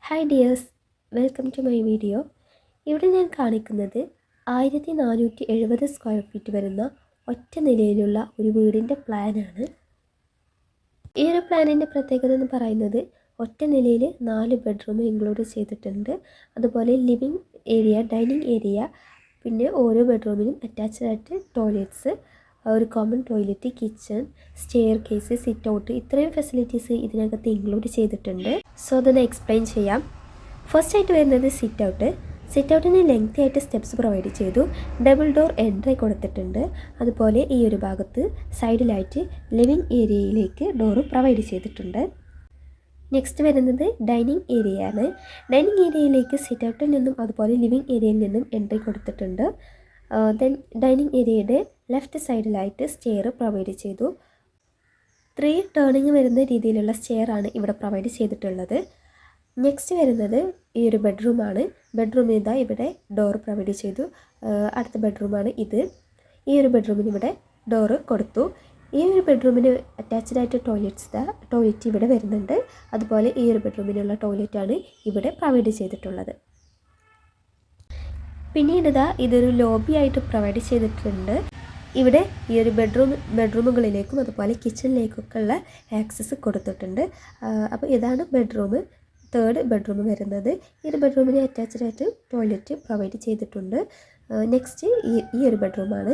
Hi dears, welcome to my video. ഇവിടെ ഞാൻ കാണിക്കുന്നത് 1470 സ്ക്വയർ ഫീറ്റ് വരുന്ന ഒറ്റ നിലയിലുള്ള ഒരു വീടിൻ്റെ പ്ലാനാണ്. ഈ ഒരു പ്ലാനിൻ്റെ പ്രത്യേകത എന്ന് പറയുന്നത് ഒറ്റ നിലയിൽ 4 ബെഡ്റൂം ഇൻക്ലൂഡ് ചെയ്തിട്ടുണ്ട്. അതുപോലെ ലിവിങ് ഏരിയ, ഡൈനിങ് ഏരിയ, പിന്നെ ഓരോ ബെഡ്റൂമിനും അറ്റാച്ച്ഡ് ആയിട്ട് ടോയ്ലറ്റ്സ്, ഒരു common toilet, kitchen, stair case, sit out, ഇത്രയും ഫെസിലിറ്റീസ് ഇതിനകത്ത് ഇൻക്ലൂഡ് ചെയ്തിട്ടുണ്ട്. സോ അതൊന്ന് എക്സ്പ്ലെയിൻ ചെയ്യാം. ഫസ്റ്റ് ആയിട്ട് വരുന്നത് സിറ്റ് ഔട്ട്. സിറ്റ് ഔട്ടിന് ലെങ്തി ആയിട്ട് സ്റ്റെപ്സ് പ്രൊവൈഡ് ചെയ്തു. ഡബിൾ ഡോർ എൻട്രി കൊടുത്തിട്ടുണ്ട്. അതുപോലെ ഈ ഒരു ഭാഗത്ത് സൈഡിലായിട്ട് ലിവിങ് ഏരിയയിലേക്ക് ഡോറ് പ്രൊവൈഡ് ചെയ്തിട്ടുണ്ട്. നെക്സ്റ്റ് വരുന്നത് ഡൈനിങ് ഏരിയ ആണ്. ഡൈനിങ് ഏരിയയിലേക്ക് സിറ്റ് ഔട്ടിൽ നിന്നും അതുപോലെ ലിവിങ് ഏരിയയിൽ നിന്നും എൻട്രി കൊടുത്തിട്ടുണ്ട്. ദെൻ ഡൈനിങ് ഏരിയയുടെ ലെഫ്റ്റ് സൈഡിലായിട്ട് സ്റ്റെയർ പ്രൊവൈഡ് ചെയ്തു. 3 ടേണിങ് വരുന്ന രീതിയിലുള്ള സ്റ്റെയർ ആണ് ഇവിടെ പ്രൊവൈഡ് ചെയ്തിട്ടുള്ളത്. നെക്സ്റ്റ് വരുന്നത് ഈ ഒരു ബെഡ്റൂമാണ്. ബെഡ്റൂമിൽ ഇതാ ഇവിടെ ഡോർ പ്രൊവൈഡ് ചെയ്തു. അടുത്ത ബെഡ്റൂമാണ് ഇത്. ഈ ഒരു ബെഡ്റൂമിന് ഇവിടെ ഡോറ് കൊടുത്തു. ഈ ഒരു ബെഡ്റൂമിന് അറ്റാച്ച്ഡ് ആയിട്ട് ടോയ്ലറ്റ് ഇവിടെ വരുന്നുണ്ട്. അതുപോലെ ഈ ഒരു ബെഡ്റൂമിനുള്ള ടോയ്ലറ്റാണ് ഇവിടെ പ്രൊവൈഡ് ചെയ്തിട്ടുള്ളത്. പിന്നീട് ഇതൊരു ലോബി ആയിട്ട് പ്രൊവൈഡ് ചെയ്തിട്ടുണ്ട്. ഇവിടെ ഈ ഒരു ബെഡ്റൂമുകളിലേക്കും അതുപോലെ കിച്ചണിലേക്കൊക്കെ ഉള്ള ആക്സസ് കൊടുത്തിട്ടുണ്ട്. അപ്പോൾ ഇതാണ് ബെഡ്റൂം, 3rd ബെഡ്റൂം വരുന്നത്. ഈ ഒരു ബെഡ്റൂമിന് അറ്റാച്ച്ഡ് ആയിട്ട് ടോയ്ലറ്റ് പ്രൊവൈഡ് ചെയ്തിട്ടുണ്ട്. നെക്സ്റ്റ് ഈ ഒരു ബെഡ്റൂമാണ്.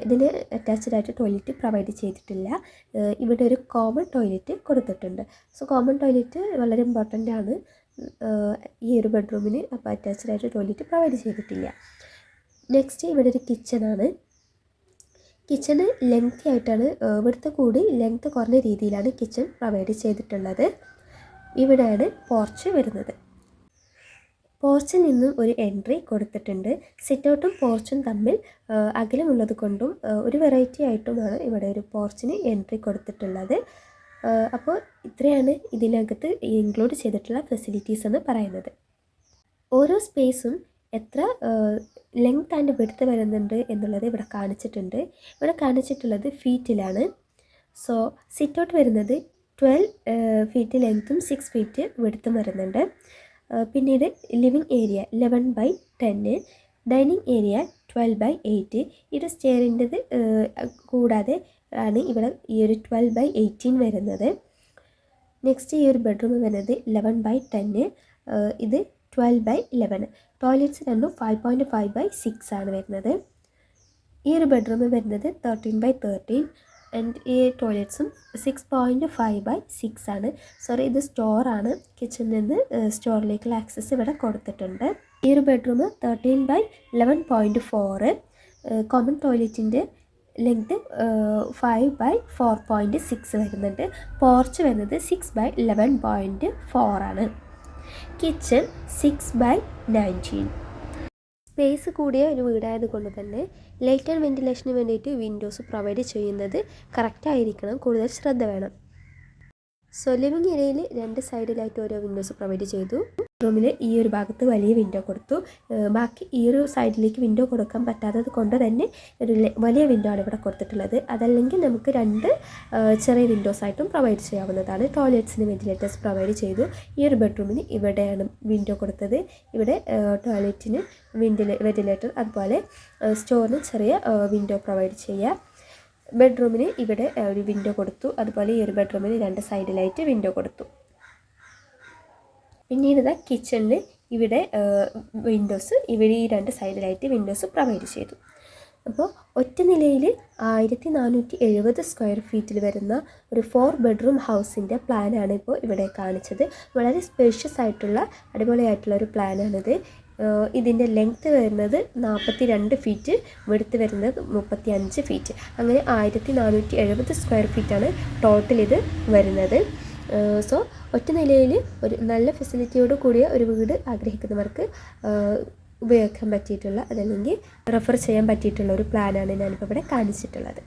ഇതിന് അറ്റാച്ച്ഡ് ആയിട്ട് ടോയ്ലറ്റ് പ്രൊവൈഡ് ചെയ്തിട്ടില്ല. ഇവിടെ ഒരു കോമൺ ടോയ്ലറ്റ് കൊടുത്തിട്ടുണ്ട്. സോ കോമൺ ടോയ്ലറ്റ് വളരെ ഇമ്പോർട്ടൻ്റ് ആണ് ഈ ഒരു ബെഡ്റൂമിന്. അപ്പോൾ അറ്റാച്ച്ഡ് ആയിട്ട് ടോയ്ലറ്റ് പ്രൊവൈഡ് ചെയ്തിട്ടില്ല. നെക്സ്റ്റ് ഇവിടെ ഒരു കിച്ചണാണ്. കിച്ചണ് ലെങ്തി ആയിട്ടാണ്, ഇവിടുത്തെ കൂടി ലെങ്ത് കുറഞ്ഞ രീതിയിലാണ് കിച്ചൺ പ്രൊവൈഡ് ചെയ്തിട്ടുള്ളത്. ഇവിടെയാണ് പോർച്ച് വരുന്നത്. പോർച്ചിൽ നിന്നും ഒരു എൻട്രി കൊടുത്തിട്ടുണ്ട്. സിറ്റ് ഔട്ടും പോർച്ചും തമ്മിൽ അകലമുള്ളത് കൊണ്ടും ഒരു വെറൈറ്റി ആയിട്ടുമാണ് ഇവിടെ ഒരു പോർച്ചിന് എൻട്രി കൊടുത്തിട്ടുള്ളത്. അപ്പോൾ ഇത്രയാണ് ഇതിനകത്ത് ഇൻക്ലൂഡ് ചെയ്തിട്ടുള്ള ഫെസിലിറ്റീസ് എന്ന് പറയുന്നത്. ഓരോ സ്പേസും എത്ര ലെങ്ത് ആൻഡ് വിഡ്ത്ത് വരുന്നുണ്ട് എന്നുള്ളത് ഇവിടെ കാണിച്ചിട്ടുണ്ട്. ഇവിടെ കാണിച്ചിട്ടുള്ളത് ഫീറ്റിലാണ്. സോ സിറ്റ് ഔട്ട് വരുന്നത് 12 ഫീറ്റ് ലെങ്ത്തും 6 ഫീറ്റ് വിഡ്ത്തും വരുന്നുണ്ട്. പിന്നീട് ലിവിങ് ഏരിയ 11/10, ഡൈനിങ് ഏരിയ 12/8. ഈ ഒരു സ്റ്റെയറിൻ്റെത് കൂടാതെ ആണ് ഇവിടെ ഈ ഒരു 12/18 വരുന്നത്. നെക്സ്റ്റ് ഈ ഒരു ബെഡ്റൂം വരുന്നത് 11/10, ഇത് 12/11. ടോയ്ലറ്റ്സ് രണ്ടും 5.5/6 ആണ് വരുന്നത്. ഈ ഒരു ബെഡ്റൂം വരുന്നത് 13/13 ആൻഡ് ഈ ടോയ്ലറ്റ്സും 6.5/6 ആണ്. സോറി, ഇത് സ്റ്റോറാണ്. കിച്ചണിൽ നിന്ന് സ്റ്റോറിലേക്കുള്ള ആക്സസ് ഇവിടെ കൊടുത്തിട്ടുണ്ട്. ഈ ഒരു ബെഡ്റൂം 13/11.4. കോമൺ ടോയ്ലറ്റിൻ്റെ ലെങ്ത് 5/4.6 വരുന്നുണ്ട്. പോർച്ച് വരുന്നത് 6/11.4 ആണ്. കിച്ചൺ 6/19. സ്പേസ് കൂടിയ ഒരു വീടായത് കൊണ്ട് തന്നെ ലൈറ്റ് ആൻഡ് വെൻറ്റിലേഷന് വേണ്ടിയിട്ട് വിൻഡോസ് പ്രൊവൈഡ് ചെയ്യുന്നത് കറക്റ്റായിരിക്കണം, കൂടുതൽ ശ്രദ്ധ വേണം. സോ ലിവിങ് ഏരിയയിൽ 2 സൈഡിലായിട്ട് ഓരോ വിൻഡോസ് പ്രൊവൈഡ് ചെയ്തു. റൂമിൽ ഈ ഒരു ഭാഗത്ത് വലിയ വിൻഡോ കൊടുത്തു. ബാക്കി ഈ ഒരു സൈഡിലേക്ക് വിൻഡോ കൊടുക്കാൻ പറ്റാത്തത് കൊണ്ട് തന്നെ ഒരു വലിയ വിൻഡോ ആണ് ഇവിടെ കൊടുത്തിട്ടുള്ളത്. അതല്ലെങ്കിൽ നമുക്ക് 2 ചെറിയ വിൻഡോസ് ആയിട്ടും പ്രൊവൈഡ് ചെയ്യാവുന്നതാണ്. ടോയ്ലറ്റ്സിന് വെന്റിലേറ്റേഴ്സ് പ്രൊവൈഡ് ചെയ്തു. ഈ ഒരു ബെഡ്റൂമിന് ഇവിടെയാണ് വിൻഡോ കൊടുത്തത്. ഇവിടെ ടോയ്ലറ്റിന് വെന്റിലേറ്റർ, അതുപോലെ സ്റ്റോറിന് ചെറിയ വിൻഡോ പ്രൊവൈഡ് ചെയ്യുക. ബെഡ്റൂമിന് ഇവിടെ ഒരു വിൻഡോ കൊടുത്തു. അതുപോലെ ഈ ഒരു ബെഡ്റൂമിന് 2 സൈഡിലായിട്ട് വിൻഡോ കൊടുത്തു. പിന്നീട് കിച്ചണിൽ ഇവിടെ വിൻഡോസ്, ഇവിടെ ഈ 2 സൈഡിലായിട്ട് വിൻഡോസ് പ്രൊവൈഡ് ചെയ്തു. അപ്പോൾ ഒറ്റ നിലയിൽ 1470 സ്ക്വയർ ഫീറ്റിൽ വരുന്ന ഒരു 4 ബെഡ്റൂം ഹൗസിൻ്റെ പ്ലാനാണ് ഇപ്പോൾ ഇവിടെ കാണിച്ചത്. വളരെ സ്പേഷ്യസ് ആയിട്ടുള്ള അടിപൊളിയായിട്ടുള്ള ഒരു പ്ലാനാണിത്. ഇതിൻ്റെ ലെങ്ത്ത് വരുന്നത് 42 ഫീറ്റ്, വിഡ്ത്ത് വരുന്നത് 35 ഫീറ്റ്. അങ്ങനെ 1470 സ്ക്വയർ ഫീറ്റാണ് ടോട്ടൽ ഇത് വരുന്നത്. സോ ഒറ്റ നിലയിൽ ഒരു നല്ല ഫെസിലിറ്റിയോട് കൂടിയ ഒരു വീട് ആഗ്രഹിക്കുന്നവർക്ക് ഉപയോഗിക്കാൻ പറ്റിയിട്ടുള്ള, അതല്ലെങ്കിൽ റെഫർ ചെയ്യാൻ പറ്റിയിട്ടുള്ള ഒരു പ്ലാനാണ് ഞാനിപ്പോൾ ഇവിടെ കാണിച്ചിട്ടുള്ളത്.